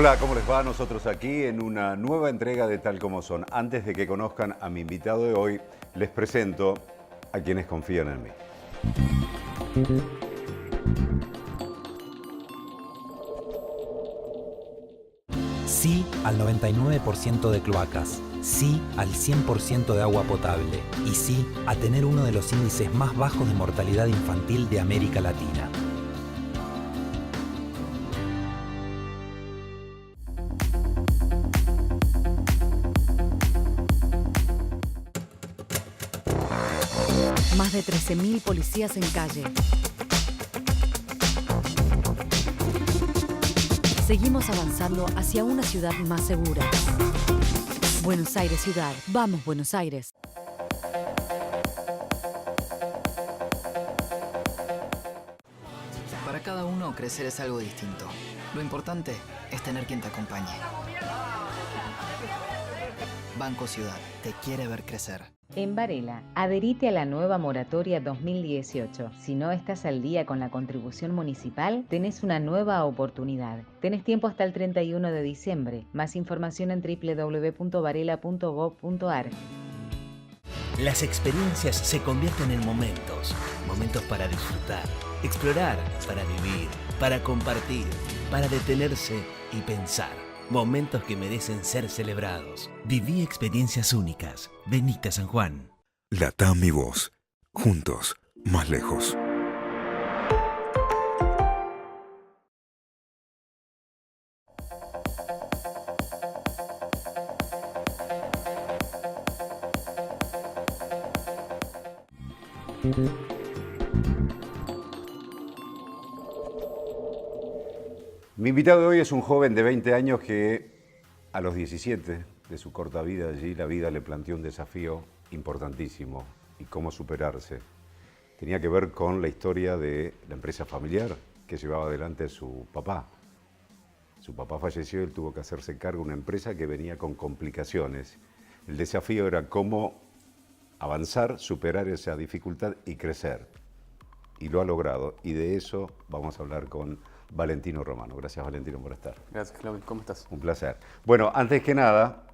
Hola, ¿cómo les va? Nosotros aquí en una nueva entrega de Tal Como Son. Antes de que conozcan a mi invitado de hoy, les presento a quienes confían en mí. Sí al 99% de cloacas, sí al 100% de agua potable y sí a tener uno de los índices más bajos de mortalidad infantil de América Latina. Más de 13.000 policías en calle. Seguimos avanzando hacia una ciudad más segura. Buenos Aires ciudad. Vamos, Buenos Aires. Para cada uno, crecer es algo distinto. Lo importante es tener quien te acompañe. Banco Ciudad te quiere ver crecer. En Varela, adherite a la nueva moratoria 2018. Si no estás al día con la contribución municipal, tenés una nueva oportunidad. Tenés tiempo hasta el 31 de diciembre. Más información en www.varela.gov.ar. Las experiencias se convierten en momentos. Momentos para disfrutar, explorar, para vivir, para compartir, para detenerse y pensar. Momentos que merecen ser celebrados. Viví experiencias únicas. Venite a San Juan. LATAM y vos. Juntos, más lejos. Mi invitado de hoy es un joven de 20 años que a los 17 de su corta vida allí, la vida le planteó un desafío importantísimo y cómo superarse. Tenía que ver con la historia de la empresa familiar que llevaba adelante su papá. Su papá falleció y él tuvo que hacerse cargo de una empresa que venía con complicaciones. El desafío era cómo avanzar, superar esa dificultad y crecer. Y lo ha logrado. Y de eso vamos a hablar con Valentino Romano. Gracias, Valentino, por estar. Gracias, Claudio. ¿Cómo estás? Un placer. Bueno, antes que nada,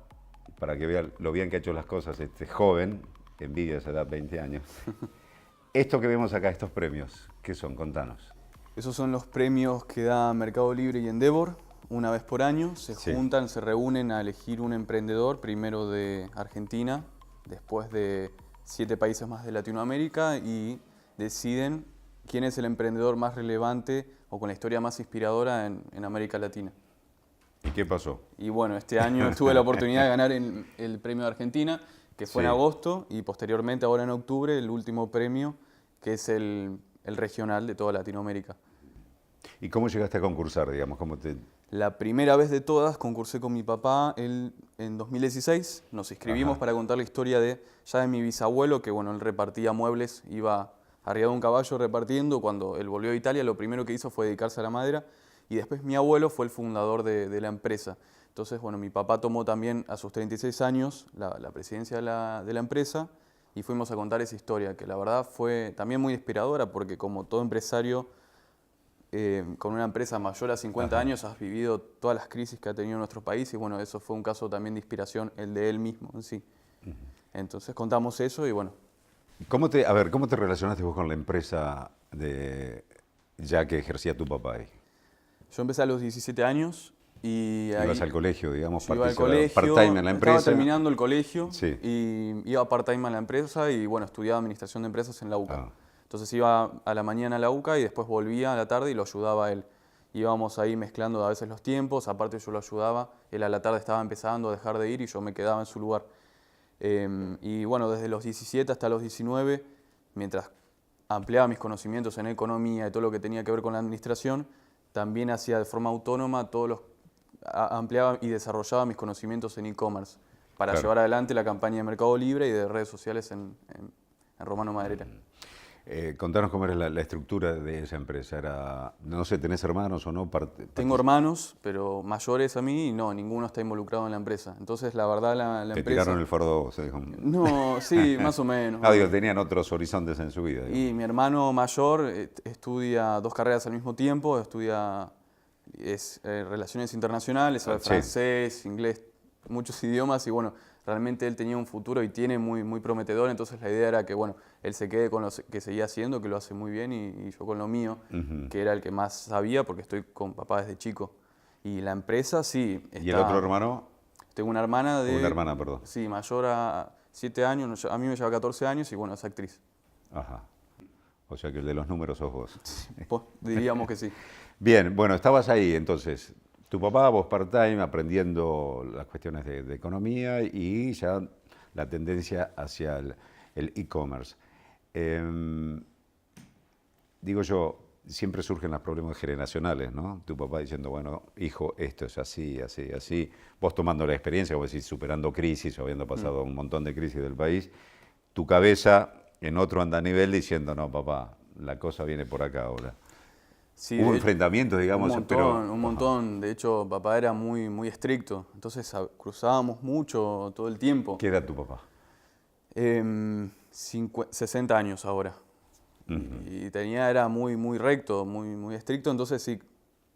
para que vean lo bien que ha hecho las cosas este joven, envidia esa edad, 20 años. Esto que vemos acá, estos premios, ¿qué son? Contanos. Esos son los premios que da Mercado Libre y Endeavor. Una vez por año se juntan, se reúnen a elegir un emprendedor, primero de Argentina, después de 7 países más de Latinoamérica, y deciden quién es el emprendedor más relevante o con la historia más inspiradora en América Latina. ¿Y qué pasó? Y bueno, este año tuve la oportunidad de ganar el premio de Argentina, que fue en agosto, y posteriormente, ahora en octubre, el último premio, que es el regional de toda Latinoamérica. ¿Y cómo llegaste a concursar, digamos? ¿Cómo te... La primera vez de todas concursé con mi papá en 2016. Nos inscribimos para contar la historia de mi bisabuelo, que bueno, él repartía muebles, iba arriba de un caballo repartiendo. Cuando él volvió a Italia, lo primero que hizo fue dedicarse a la madera, y después mi abuelo fue el fundador de la empresa. Entonces, bueno, mi papá tomó también a sus 36 años la presidencia de la empresa, y fuimos a contar esa historia, que la verdad fue también muy inspiradora, porque como todo empresario con una empresa mayor a 50 años has vivido todas las crisis que ha tenido nuestro país, y bueno, eso fue un caso también de inspiración, el de él mismo en sí. Entonces contamos eso y bueno. ¿Cómo te relacionaste vos con la empresa ya que ejercía tu papá ahí? Yo empecé a los 17 años y ahí... ¿Ibas al colegio, digamos, iba al colegio, part-time en la empresa? Estaba terminando el colegio, sí, y iba part-time en la empresa y bueno, estudiaba administración de empresas en la UCA. Entonces iba a la mañana a la UCA y después volvía a la tarde y lo ayudaba a él. Íbamos ahí mezclando a veces los tiempos, aparte yo lo ayudaba, él a la tarde estaba empezando a dejar de ir y yo me quedaba en su lugar. Y bueno, desde los 17 hasta los 19, mientras ampliaba mis conocimientos en economía y todo lo que tenía que ver con la administración, también hacía de forma autónoma ampliaba y desarrollaba mis conocimientos en e-commerce para llevar adelante la campaña de Mercado Libre y de redes sociales en Romano Maderera. Contanos cómo era la estructura de esa empresa. No sé, ¿tenés hermanos o no? Tengo hermanos, pero mayores a mí, y no, ninguno está involucrado en la empresa. Entonces, la verdad, la empresa... ¿Te tiraron el fardo? No, sí, más o menos. Digo, tenían otros horizontes en su vida. Y mi hermano mayor estudia 2 carreras al mismo tiempo, estudia es relaciones internacionales, sabe Sí. francés, inglés, muchos idiomas y bueno, realmente él tenía un futuro y tiene muy prometedor, entonces la idea era que bueno, él se quede con lo que seguía haciendo, que lo hace muy bien y yo con lo mío, que era el que más sabía porque estoy con papá desde chico. Y la empresa sí. ¿Y el otro hermano? Tengo una hermana de... Una hermana, perdón. Sí, mayor a 7 años, a mí me lleva 14 años y bueno, es actriz. Ajá. O sea que el de los números sos vos. Diríamos que sí. Bien, bueno, estabas ahí entonces. Tu papá, vos part-time, aprendiendo las cuestiones de economía y ya la tendencia hacia el e-commerce. Digo yo, siempre surgen los problemas generacionales, ¿no? Tu papá diciendo, bueno, hijo, esto es así, así, así. Vos tomando la experiencia, como decís, superando crisis, habiendo pasado un montón de crisis del país. Tu cabeza en otro andanivel diciendo, no, papá, la cosa viene por acá ahora. Sí, Hubo enfrentamientos, digamos, un montón. De hecho, papá era muy estricto. Entonces cruzábamos mucho todo el tiempo. ¿Qué era tu papá? 60 años ahora. Y era muy recto, muy estricto. Entonces sí,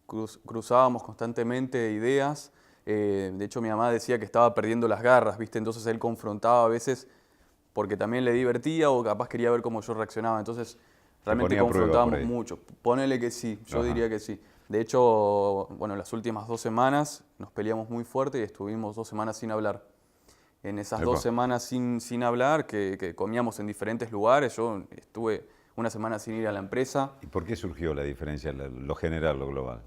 cruzábamos constantemente ideas. De hecho, mi mamá decía que estaba perdiendo las garras, ¿viste? Entonces él confrontaba a veces porque también le divertía o capaz quería ver cómo yo reaccionaba. Entonces realmente confrontábamos mucho. Ponele que sí, yo diría que sí. De hecho, bueno, las últimas 2 semanas nos peleamos muy fuerte y estuvimos 2 semanas sin hablar. En esas 2 semanas sin hablar, que comíamos en diferentes lugares, yo estuve una semana sin ir a la empresa. ¿Y por qué surgió la diferencia, lo general, lo global?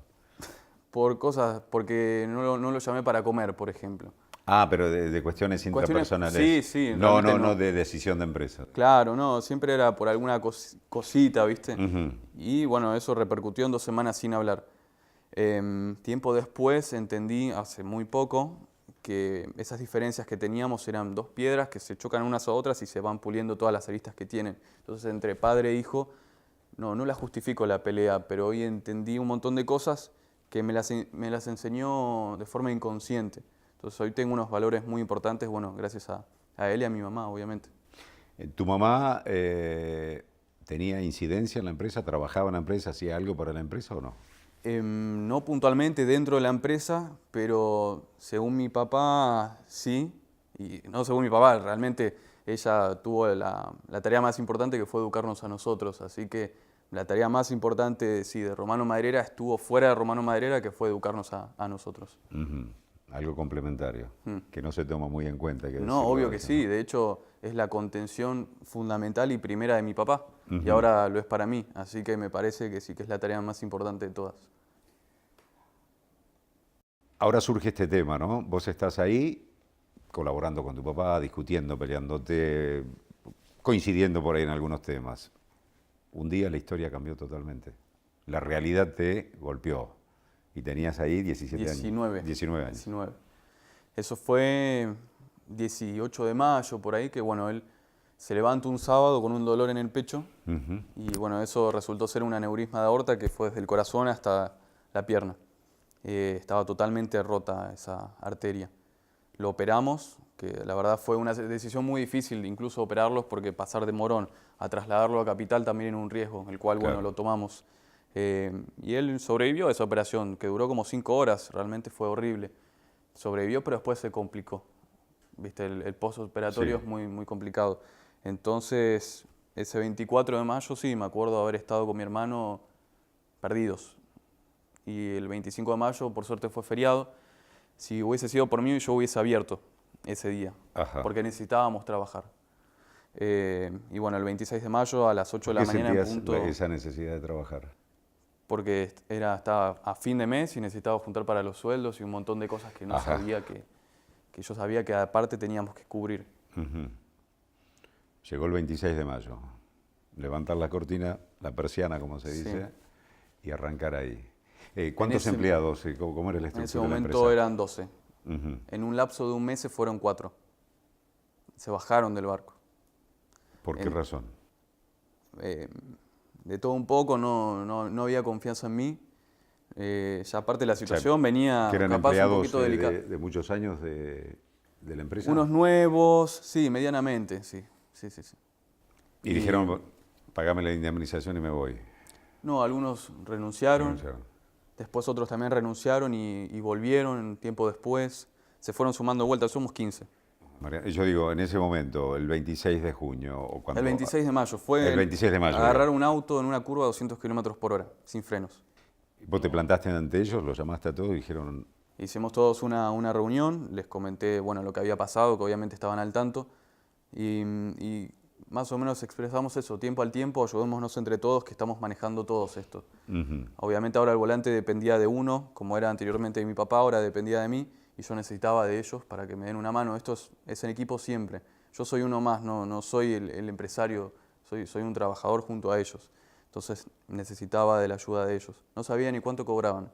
Por cosas, porque no lo llamé para comer, por ejemplo. Ah, pero de cuestiones intrapersonales. Sí. No de decisión de empresa. Claro, no, siempre era por alguna cosita, ¿viste? Y bueno, eso repercutió en 2 semanas sin hablar. Tiempo después entendí, hace muy poco, que esas diferencias que teníamos eran 2 piedras que se chocan unas a otras y se van puliendo todas las aristas que tienen. Entonces, entre padre e hijo, no la justifico la pelea, pero hoy entendí un montón de cosas que me las enseñó de forma inconsciente. Entonces hoy tengo unos valores muy importantes, bueno, gracias a él y a mi mamá, obviamente. ¿Tu mamá tenía incidencia en la empresa? ¿Trabajaba en la empresa? ¿Hacía algo para la empresa o no? No puntualmente dentro de la empresa, pero según mi papá, sí. Y no según mi papá, realmente ella tuvo la tarea más importante que fue educarnos a nosotros. Así que la tarea más importante, sí, de Romano Maderera estuvo fuera de Romano Maderera, que fue educarnos a nosotros. Algo complementario, que no se toma muy en cuenta. No, obvio que sí. De hecho, es la contención fundamental y primera de mi papá. Y ahora lo es para mí. Así que me parece que sí que es la tarea más importante de todas. Ahora surge este tema, ¿no? Vos estás ahí colaborando con tu papá, discutiendo, peleándote, coincidiendo por ahí en algunos temas. Un día la historia cambió totalmente. La realidad te golpeó. Y tenías ahí 19 años. 19. Eso fue 18 de mayo, por ahí, que bueno, él se levanta un sábado con un dolor en el pecho. Y bueno, eso resultó ser un aneurisma de aorta que fue desde el corazón hasta la pierna. Estaba totalmente rota esa arteria. Lo operamos, que la verdad fue una decisión muy difícil, incluso operarlos, porque pasar de Morón a trasladarlo a Capital también era un riesgo, el cual, bueno, lo tomamos. Y él sobrevivió a esa operación, que duró como 5 horas, realmente fue horrible. Sobrevivió, pero después se complicó. ¿Viste? El postoperatorio es muy complicado. Entonces, ese 24 de mayo, sí, me acuerdo haber estado con mi hermano perdidos. Y el 25 de mayo, por suerte, fue feriado. Si hubiese sido por mí, yo hubiese abierto ese día, porque necesitábamos trabajar. Y bueno, el 26 de mayo a las 8 de la mañana en punto... esa necesidad de trabajar? Porque estaba a fin de mes y necesitaba juntar para los sueldos y un montón de cosas que no sabía que yo sabía que aparte teníamos que cubrir. Llegó el 26 de mayo. Levantar la cortina, la persiana, como se dice, y arrancar ahí. ¿Cuántos empleados? ¿Cómo era la estructura de la empresa? En ese momento eran 12. En un lapso de un mes se fueron 4. Se bajaron del barco. ¿Por qué razón? De todo un poco, no había confianza en mí. Ya aparte la situación venía ¿que eran capaz empleados un poquito delicada. de muchos años de la empresa? Unos nuevos, sí, medianamente, sí. Y dijeron, pagame la indemnización y me voy. No, algunos renunciaron. Después otros también renunciaron y volvieron un tiempo después. Se fueron sumando de vuelta, somos 15. Yo digo, en ese momento, el 26 de junio, o cuando... El 26 de mayo, fue el 26 de mayo, agarrar un auto en una curva a 200 kilómetros por hora, sin frenos. ¿Vos te plantaste ante ellos, los llamaste a todos y dijeron... Hicimos todos una reunión, les comenté bueno, lo que había pasado, que obviamente estaban al tanto, y más o menos expresamos eso, tiempo al tiempo, ayudémonos entre todos, que estamos manejando todos esto. Obviamente ahora el volante dependía de uno, como era anteriormente de mi papá, ahora dependía de mí, y yo necesitaba de ellos para que me den una mano. Esto es en equipo siempre. Yo soy uno más, no soy el empresario, soy un trabajador junto a ellos. Entonces necesitaba de la ayuda de ellos. No sabía ni cuánto cobraban.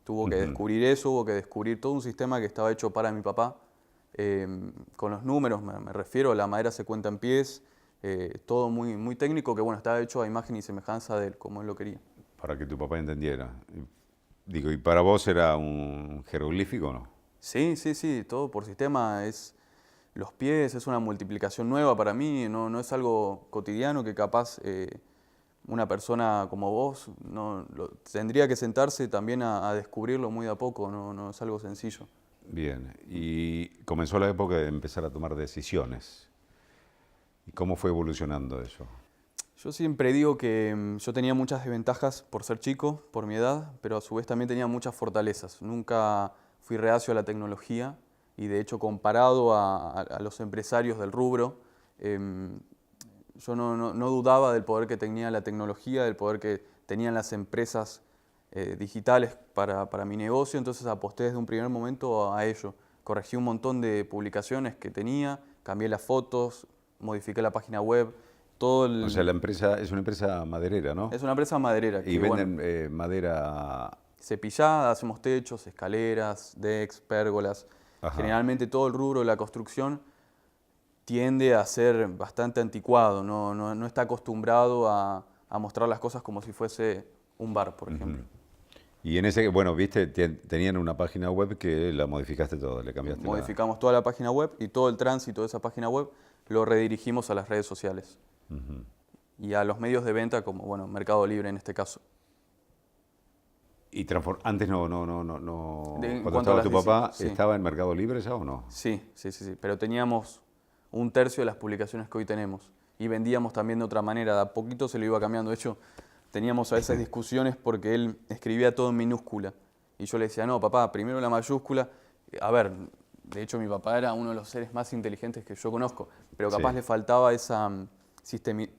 Tuvo que descubrir eso, hubo que descubrir todo un sistema que estaba hecho para mi papá. Con los números, me refiero, la madera se cuenta en pies, todo muy, muy técnico, que bueno, estaba hecho a imagen y semejanza de él, como él lo quería. Para que tu papá entendiera. Digo, ¿y para vos era un jeroglífico o no? Sí, todo por sistema. Los pies es una multiplicación nueva para mí, no es algo cotidiano que capaz una persona como vos tendría que sentarse también a descubrirlo muy de a poco, no es algo sencillo. Bien, y comenzó la época de empezar a tomar decisiones. ¿Y cómo fue evolucionando eso? Yo siempre digo que yo tenía muchas desventajas por ser chico, por mi edad, pero a su vez también tenía muchas fortalezas. Nunca fui reacio a la tecnología y de hecho comparado a los empresarios del rubro, yo no dudaba del poder que tenía la tecnología, del poder que tenían las empresas digitales para mi negocio, entonces aposté desde un primer momento a ello. Corregí un montón de publicaciones que tenía, cambié las fotos, modifiqué la página web. O sea, la empresa es una empresa maderera, ¿no? Es una empresa maderera. Y venden madera... Cepillada, hacemos techos, escaleras, decks, pérgolas. Ajá. Generalmente todo el rubro de la construcción tiende a ser bastante anticuado, no está acostumbrado a mostrar las cosas como si fuese un bar, por ejemplo. Y en ese, bueno, viste, tenían una página web que la modificaste toda, le cambiaste Modificamos toda la página web y todo el tránsito de esa página web lo redirigimos a las redes sociales. Y a los medios de venta como, bueno, Mercado Libre en este caso. ¿Y antes cuando estaba tu papá, sí. estaba en Mercado Libre ya o no? Sí, pero teníamos 1/3 de las publicaciones que hoy tenemos y vendíamos también de otra manera, de a poquito se lo iba cambiando. De hecho, teníamos a veces discusiones porque él escribía todo en minúscula y yo le decía, no, papá, primero la mayúscula. A ver, de hecho mi papá era uno de los seres más inteligentes que yo conozco, pero capaz le faltaba esa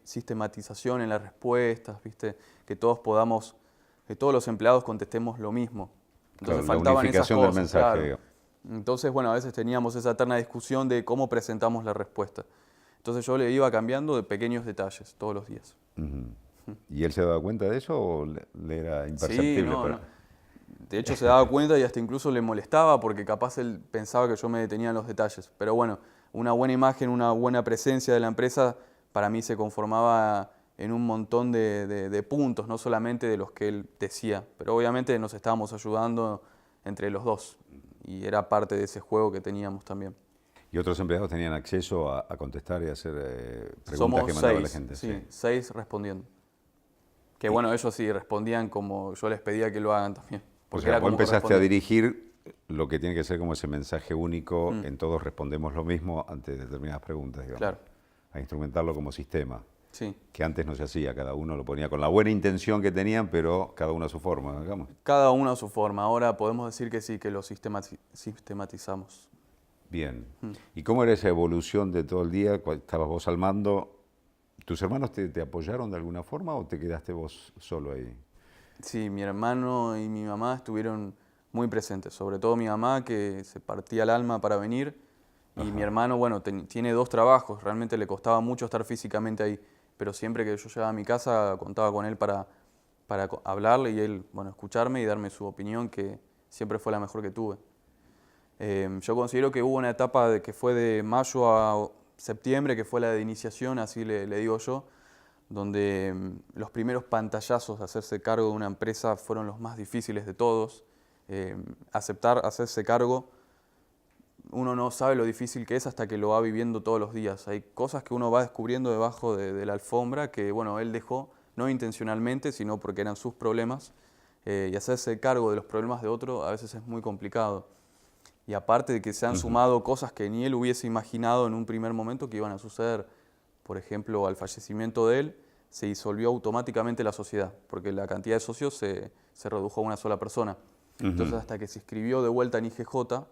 sistematización en las respuestas, ¿viste? Que todos los empleados contestemos lo mismo. Entonces claro, faltaban la unificación esas cosas, del mensaje. claro. Entonces, bueno, a veces teníamos esa eterna discusión de cómo presentamos la respuesta. Entonces yo le iba cambiando de pequeños detalles todos los días. ¿Y él se daba cuenta de eso o le era imperceptible? Sí, no. De hecho se daba cuenta y hasta incluso le molestaba porque capaz él pensaba que yo me detenía en los detalles. Pero bueno, una buena imagen, una buena presencia de la empresa para mí se conformaba en un montón de puntos, no solamente de los que él decía. Pero obviamente nos estábamos ayudando entre los dos y era parte de ese juego que teníamos también. ¿Y otros empleados tenían acceso a contestar y a hacer preguntas Somos que mandaba 6, la gente? Sí, 6 respondiendo. Que bueno, ellos sí respondían como yo les pedía que lo hagan también. O sea, vos empezaste a dirigir lo que tiene que ser como ese mensaje único, en todos respondemos lo mismo ante determinadas preguntas, digamos. Claro. A instrumentarlo como sistema. Sí. Que antes no se hacía, cada uno lo ponía con la buena intención que tenían, pero cada uno a su forma, digamos. Cada uno a su forma. Ahora podemos decir que sí, que lo sistematizamos. Bien. ¿Y cómo era esa evolución de todo el día? Estabas vos al mando. ¿Tus hermanos te apoyaron de alguna forma o te quedaste vos solo ahí? Sí, mi hermano y mi mamá estuvieron muy presentes. Sobre todo mi mamá, que se partía el alma para venir. Y mi hermano, bueno, tiene 2 trabajos. Realmente le costaba mucho estar físicamente ahí. Pero siempre que yo llegaba a mi casa, contaba con él para hablarle y él, bueno, escucharme y darme su opinión, que siempre fue la mejor que tuve. Yo considero que hubo una etapa que fue de mayo a septiembre, que fue la de iniciación, así le digo yo, donde los primeros pantallazos de hacerse cargo de una empresa fueron los más difíciles de todos. Aceptar hacerse cargo, uno no sabe lo difícil que es hasta que lo va viviendo todos los días. Hay cosas que uno va descubriendo debajo de la alfombra que, bueno, él dejó, no intencionalmente, sino porque eran sus problemas. y hacerse cargo de los problemas de otro a veces es muy complicado. Y aparte de que se han sumado cosas que ni él hubiese imaginado en un primer momento que iban a suceder. Por ejemplo, al fallecimiento de él se disolvió automáticamente la sociedad, porque la cantidad de socios se redujo a una sola persona. Entonces, hasta que se inscribió de vuelta en IGJ,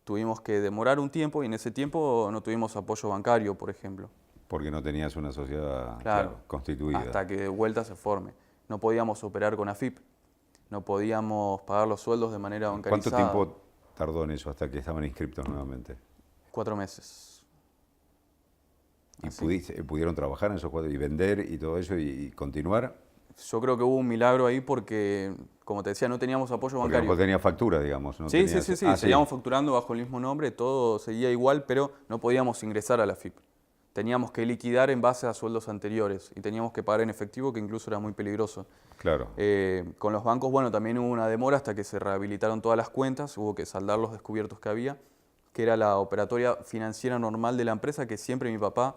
tuvimos que demorar un tiempo y en ese tiempo no tuvimos apoyo bancario, por ejemplo. Porque no tenías una sociedad Claro, constituida. hasta que de vuelta se forme. No podíamos operar con AFIP, no podíamos pagar los sueldos de manera bancarizada. ¿Cuánto tiempo tardó en eso hasta que estaban inscriptos nuevamente? 4 meses. ¿Y pudieron trabajar en esos 4 y vender y todo eso y continuar? Yo creo que hubo un milagro ahí porque, como te decía, no teníamos apoyo Porque bancario. vos tenías factura, digamos. ¿No? Sí, Tenías... sí, Ah, seguíamos facturando bajo el mismo nombre, todo seguía igual, pero no podíamos ingresar a la AFIP. Teníamos que liquidar en base a sueldos anteriores y teníamos que pagar en efectivo, que incluso era muy peligroso. Claro. Con los bancos, bueno, también hubo una demora hasta que se rehabilitaron todas las cuentas, hubo que saldar los descubiertos que había, que era la operatoria financiera normal de la empresa que siempre mi papá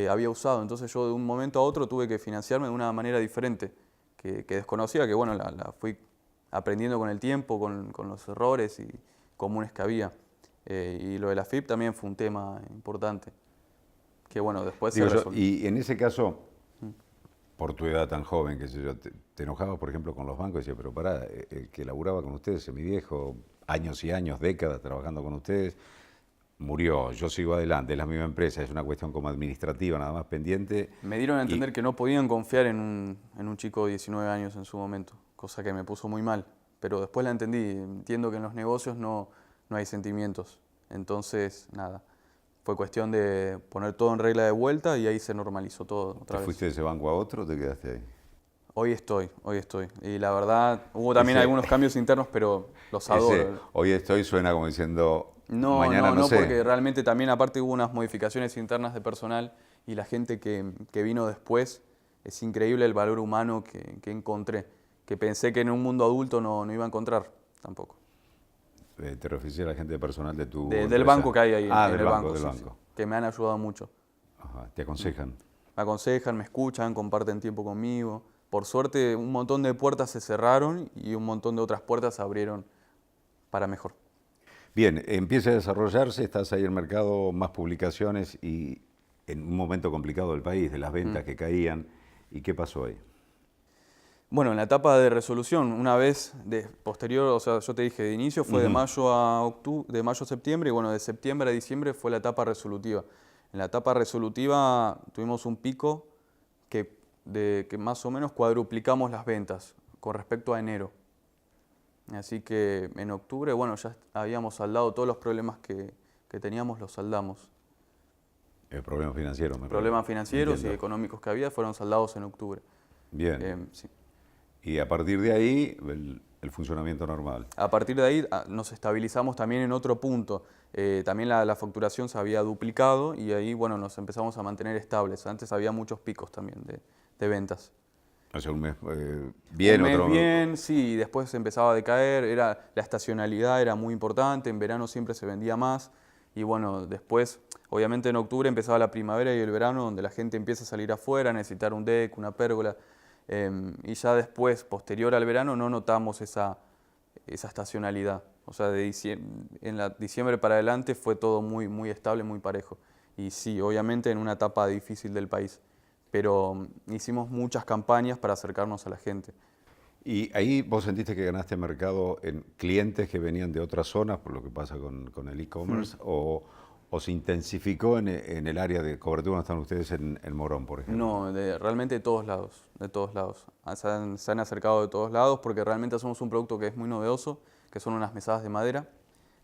había usado. Entonces yo de un momento a otro tuve que financiarme de una manera diferente, que desconocía, que bueno, la fui aprendiendo con el tiempo, con los errores y comunes que había. Y lo de la AFIP también fue un tema importante. Que bueno, después se resolvió. Y en ese caso, por tu edad tan joven, que yo, te enojabas, por ejemplo, con los bancos y decías, pero pará, el que laburaba con ustedes, mi viejo, años y años, décadas trabajando con ustedes, murió, yo sigo adelante, es la misma empresa, es una cuestión como administrativa, nada más pendiente. Me dieron a entender que no podían confiar en un chico de 19 años en su momento, cosa que me puso muy mal. Pero después la entendí, entiendo que en los negocios no hay sentimientos. Entonces, nada. Fue cuestión de poner todo en regla de vuelta y ahí se normalizó todo otra vez. ¿Te fuiste de ese banco a otro o te quedaste ahí? Hoy estoy. Y la verdad, hubo también algunos cambios internos, pero los adoro. Hoy estoy suena como diciendo, no, mañana no sé. Porque realmente también aparte hubo unas modificaciones internas de personal y la gente que vino después, es increíble el valor humano que encontré, que pensé que en un mundo adulto no iba a encontrar tampoco. ¿Te refieres a la gente de personal de tu Del empresa? banco que hay ahí, Ah, en del el banco, banco, sí, que me han ayudado mucho. Ajá, ¿te aconsejan? Me aconsejan, me escuchan, comparten tiempo conmigo. Por suerte, un montón de puertas se cerraron y un montón de otras puertas se abrieron para mejor. Bien, empieza a desarrollarse, estás ahí en el mercado, más publicaciones y en un momento complicado del país, de las ventas que caían. ¿Y qué pasó ahí? Bueno, en la etapa de resolución, una vez posterior, o sea, yo te dije, de inicio fue de mayo a octubre, de mayo a septiembre, y bueno, de septiembre a diciembre fue la etapa resolutiva. En la etapa resolutiva tuvimos un pico que más o menos cuadruplicamos las ventas con respecto a enero. Así que en octubre, bueno, ya habíamos saldado todos los problemas que teníamos, los saldamos. Problemas financieros. Problemas financieros y económicos que había fueron saldados en octubre. Bien. Sí. Y a partir de ahí, el funcionamiento normal. A partir de ahí nos estabilizamos también en otro punto. También la facturación se había duplicado y ahí bueno, nos empezamos a mantener estables. Antes había muchos picos también de ventas. O sea, un mes bien, un mes otro... bien, sí, y después empezaba a decaer. La estacionalidad era muy importante, en verano siempre se vendía más. Y bueno, después, obviamente en octubre empezaba la primavera y el verano, donde la gente empieza a salir afuera, a necesitar un deck, una pérgola. Y ya después, posterior al verano, no notamos esa estacionalidad. O sea, en diciembre para adelante fue todo muy, muy estable, muy parejo. Y sí, obviamente en una etapa difícil del país. Pero hicimos muchas campañas para acercarnos a la gente. ¿Y ahí vos sentiste que ganaste mercado en clientes que venían de otras zonas, por lo que pasa con el e-commerce, o se intensificó en el área de cobertura donde están ustedes en Morón, por ejemplo? No, realmente de todos lados, de todos lados. Se han acercado de todos lados porque realmente hacemos un producto que es muy novedoso, que son unas mesadas de madera,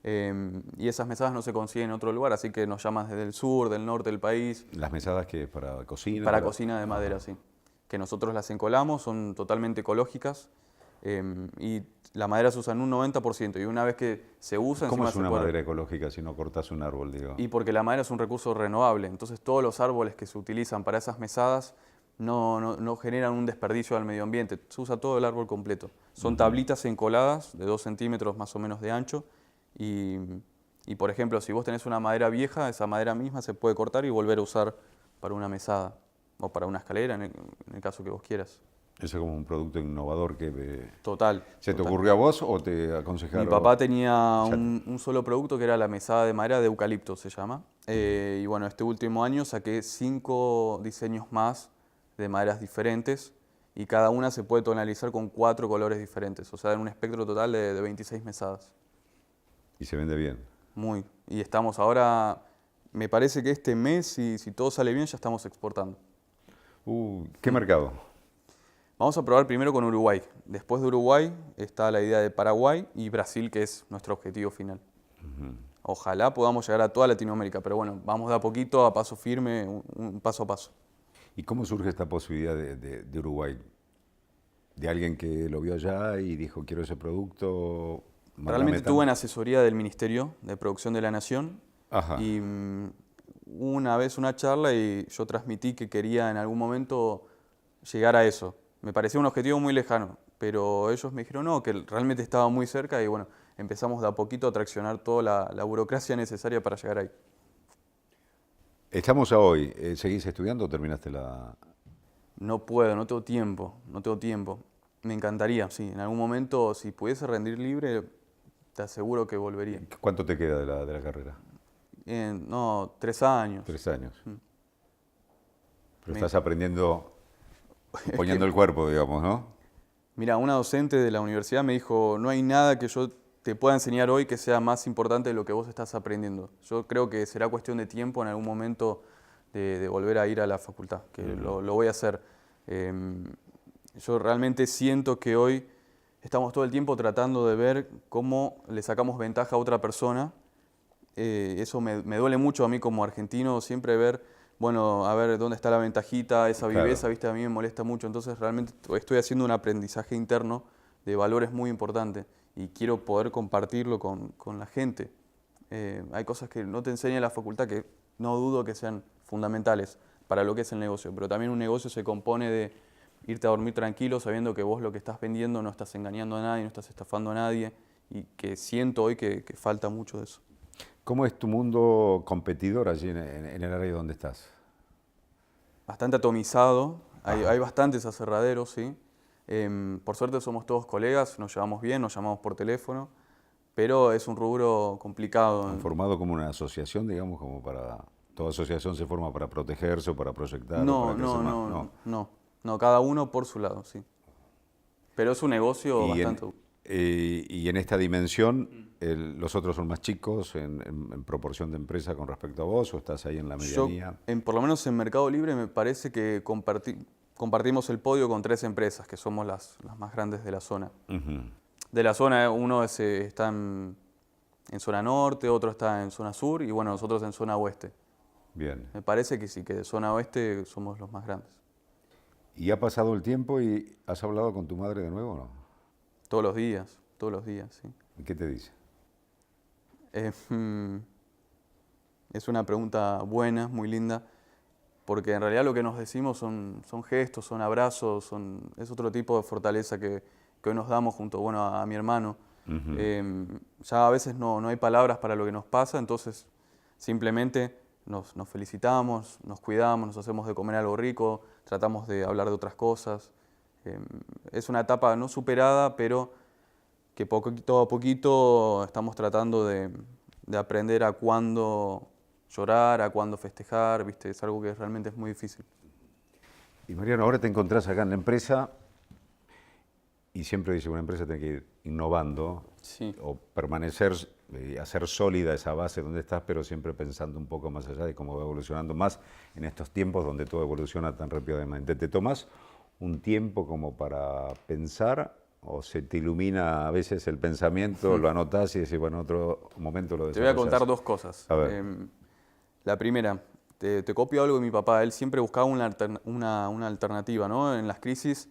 y esas mesadas no se consiguen en otro lugar, así que nos llaman desde el sur, del norte del país. ¿Las mesadas que es para cocina? Para cocina de madera, sí. Que nosotros las encolamos, son totalmente ecológicas, y la madera se usa en un 90%, y una vez que se usa... ¿Cómo es una madera ecológica si no cortas un árbol, digo? Y porque la madera es un recurso renovable, entonces todos los árboles que se utilizan para esas mesadas no generan un desperdicio al medio ambiente, se usa todo el árbol completo. Son tablitas encoladas de 2 centímetros más o menos de ancho, y por ejemplo, si vos tenés una madera vieja, esa madera misma se puede cortar y volver a usar para una mesada, o para una escalera, en el caso que vos quieras. Eso es como un producto innovador que Total. ¿se te total. ocurrió a vos o te aconsejaron? Mi papá tenía Ya- un solo producto que era la mesada de madera de eucalipto, se llama. Y bueno, este último año saqué 5 diseños más de maderas diferentes y cada una se puede tonalizar con 4 colores diferentes, o sea, en un espectro total de 26 mesadas. Y se vende bien. Muy. Y estamos ahora, me parece que este mes, si todo sale bien, ya estamos exportando. ¿Qué mercado? Vamos a probar primero con Uruguay. Después de Uruguay está la idea de Paraguay y Brasil, que es nuestro objetivo final. Ojalá podamos llegar a toda Latinoamérica, pero bueno, vamos de a poquito, a paso firme, un paso a paso. ¿Y cómo surge esta posibilidad de Uruguay? ¿De alguien que lo vio allá y dijo, quiero ese producto? Realmente tuve en asesoría del Ministerio de Producción de la Nación. Ajá. Y una vez una charla y yo transmití que quería en algún momento llegar a eso. Me parecía un objetivo muy lejano, pero ellos me dijeron no, que realmente estaba muy cerca y bueno, empezamos de a poquito a traccionar toda la burocracia necesaria para llegar ahí. Estamos a hoy. ¿Seguís estudiando o terminaste la...? No puedo, no tengo tiempo, no tengo tiempo. Me encantaría, sí, en algún momento si pudiese rendir libre, te aseguro que volvería. ¿Cuánto te queda de la carrera? No, 3 años. 3 años. Pero Me- estás aprendiendo, poniendo el cuerpo, digamos, ¿no? Mira, una docente de la universidad me dijo, no hay nada que yo te pueda enseñar hoy que sea más importante de lo que vos estás aprendiendo. Yo creo que será cuestión de tiempo en algún momento de volver a ir a la facultad, que lo voy a hacer. Yo realmente siento que hoy estamos todo el tiempo tratando de ver cómo le sacamos ventaja a otra persona. Eso me duele mucho a mí como argentino, siempre ver, bueno, a ver dónde está la ventajita, esa Claro. viveza, ¿viste? A mí me molesta mucho. Entonces realmente estoy haciendo un aprendizaje interno de valores muy importantes y quiero poder compartirlo con la gente. Hay cosas que no te enseña la facultad que no dudo que sean fundamentales para lo que es el negocio, pero también un negocio se compone de irte a dormir tranquilo sabiendo que vos lo que estás vendiendo no estás engañando a nadie, no estás estafando a nadie y que siento hoy que falta mucho de eso. ¿Cómo es tu mundo competidor allí en el área donde estás? Bastante atomizado, hay bastantes aserraderos, sí. Por suerte somos todos colegas, nos llevamos bien, nos llamamos por teléfono, pero es un rubro complicado. ¿Han formado como una asociación, digamos, como para... ¿Toda asociación se forma para protegerse o para proyectar? o para crecer más? No, cada uno por su lado, sí. Pero es un negocio Y bastante... y en esta dimensión, ¿los otros son más chicos en proporción de empresa con respecto a vos o estás ahí en la medianía? Por lo menos en Mercado Libre me parece que compartimos el podio con 3 empresas, que somos las más grandes de la zona. Ujú. De la zona, uno está en zona norte, otro está en zona sur y bueno, nosotros en zona oeste. Bien. Me parece que sí, que de zona oeste somos los más grandes. ¿Y ha pasado el tiempo y has hablado con tu madre de nuevo o no? Todos los días, sí. ¿Y qué te dice? Es una pregunta buena, muy linda, porque en realidad lo que nos decimos son gestos, son abrazos, es otro tipo de fortaleza que hoy nos damos junto a mi hermano. Ya a veces no hay palabras para lo que nos pasa, entonces simplemente nos felicitamos, nos cuidamos, nos hacemos de comer algo rico, tratamos de hablar de otras cosas. Es una etapa no superada, pero que poquito a poquito estamos tratando de aprender a cuándo llorar, a cuándo festejar, ¿viste? Es algo que realmente es muy difícil. Y Mariano, ahora te encontrás acá en la empresa y siempre dice una empresa tiene que ir innovando Sí. o permanecer, hacer sólida esa base donde estás, pero siempre pensando un poco más allá de cómo va evolucionando, más en estos tiempos donde todo evoluciona tan rápidamente. ¿Te tomás un tiempo como para pensar o se te ilumina a veces el pensamiento, lo anotás y decís, bueno, en otro momento lo Te voy a desarrollás? contar 2 cosas. A ver. La primera, te copio algo de mi papá. Él siempre buscaba una alternativa, ¿no? En las crisis,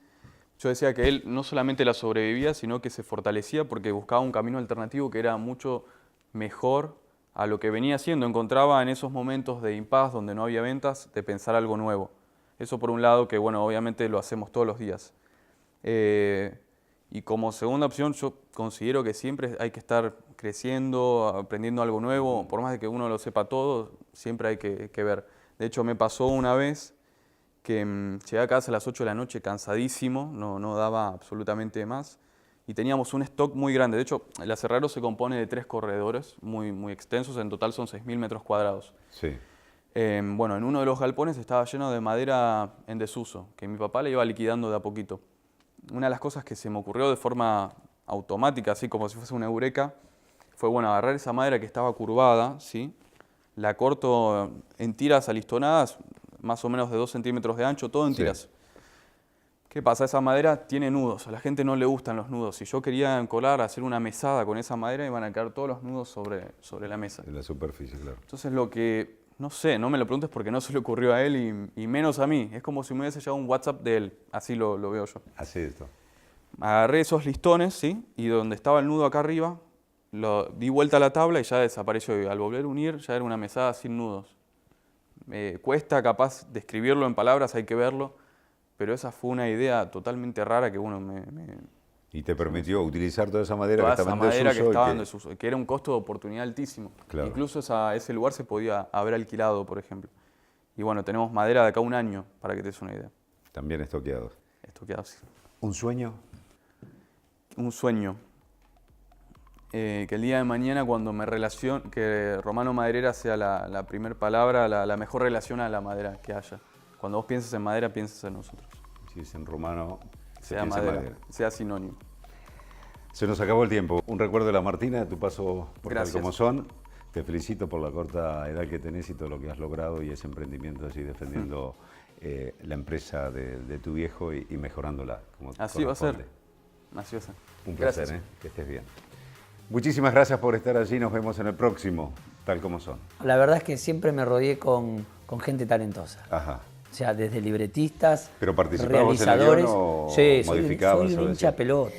yo decía que él no solamente la sobrevivía, sino que se fortalecía porque buscaba un camino alternativo que era mucho mejor a lo que venía haciendo. Encontraba en esos momentos de impas donde no había ventas, de pensar algo nuevo. Eso por un lado, que bueno, obviamente lo hacemos todos los días. Y como segunda opción, yo considero que siempre hay que estar creciendo, aprendiendo algo nuevo, por más de que uno lo sepa todo, siempre hay que ver. De hecho, me pasó una vez que llegué a casa a las 8 de la noche cansadísimo, no daba absolutamente más. Y teníamos un stock muy grande. De hecho, el aserradero se compone de 3 corredores muy extensos, en total son 6.000 metros cuadrados. Sí. Bueno, en uno de los galpones estaba lleno de madera en desuso, que mi papá le iba liquidando de a poquito. Una de las cosas que se me ocurrió de forma automática, así como si fuese una eureka, fue, bueno, agarrar esa madera que estaba curvada, ¿sí? La corto en tiras alistonadas, más o menos de 2 centímetros de ancho, todo en tiras. ¿Qué pasa? Esa madera tiene nudos, a la gente no le gustan los nudos. Si yo quería encolar, hacer una mesada con esa madera, iban a quedar todos los nudos sobre la mesa. En la superficie, claro. Entonces lo que, no sé, no me lo preguntes porque no se le ocurrió a él y menos a mí. Es como si me hubiese llegado un WhatsApp de él, así lo veo yo. Así es esto. Agarré esos listones, ¿sí? Y donde estaba el nudo acá arriba, di vuelta a la tabla y ya desapareció. Y al volver a unir, ya era una mesada sin nudos. Cuesta capaz describirlo en palabras, hay que verlo. Pero esa fue una idea totalmente rara que, bueno, Y te permitió utilizar toda esa madera toda que estaba esa en madera desuso. que estaba en desuso, que era un costo de oportunidad altísimo. Claro. Incluso ese lugar se podía haber alquilado, por ejemplo. Y bueno, tenemos madera de acá a un año, para que te des una idea. También estoqueados. Esto queda así. ¿Un sueño? Un sueño. Que el día de mañana, cuando que Romano Maderera sea la primera palabra, la mejor relación a la madera que haya. Cuando vos pienses en madera, pienses en nosotros. Si es en romano, se Sea piensa en madera, sea sinónimo. Se nos acabó el tiempo. Un recuerdo de la Martina, de tu paso por Tal Gracias. Como Son. Te felicito por la corta edad que tenés y todo lo que has logrado y ese emprendimiento así defendiendo la empresa de tu viejo y mejorándola. Como Así va a ser. corresponde. Así va a ser. Un placer, Gracias. que estés bien. Muchísimas gracias por estar allí. Nos vemos en el próximo Tal Como Son. La verdad es que siempre me rodeé con gente talentosa. Ajá. O sea, desde libretistas, ¿Pero participabas en el realizadores. guión o Sí, modificabas? soy un hincha pelota.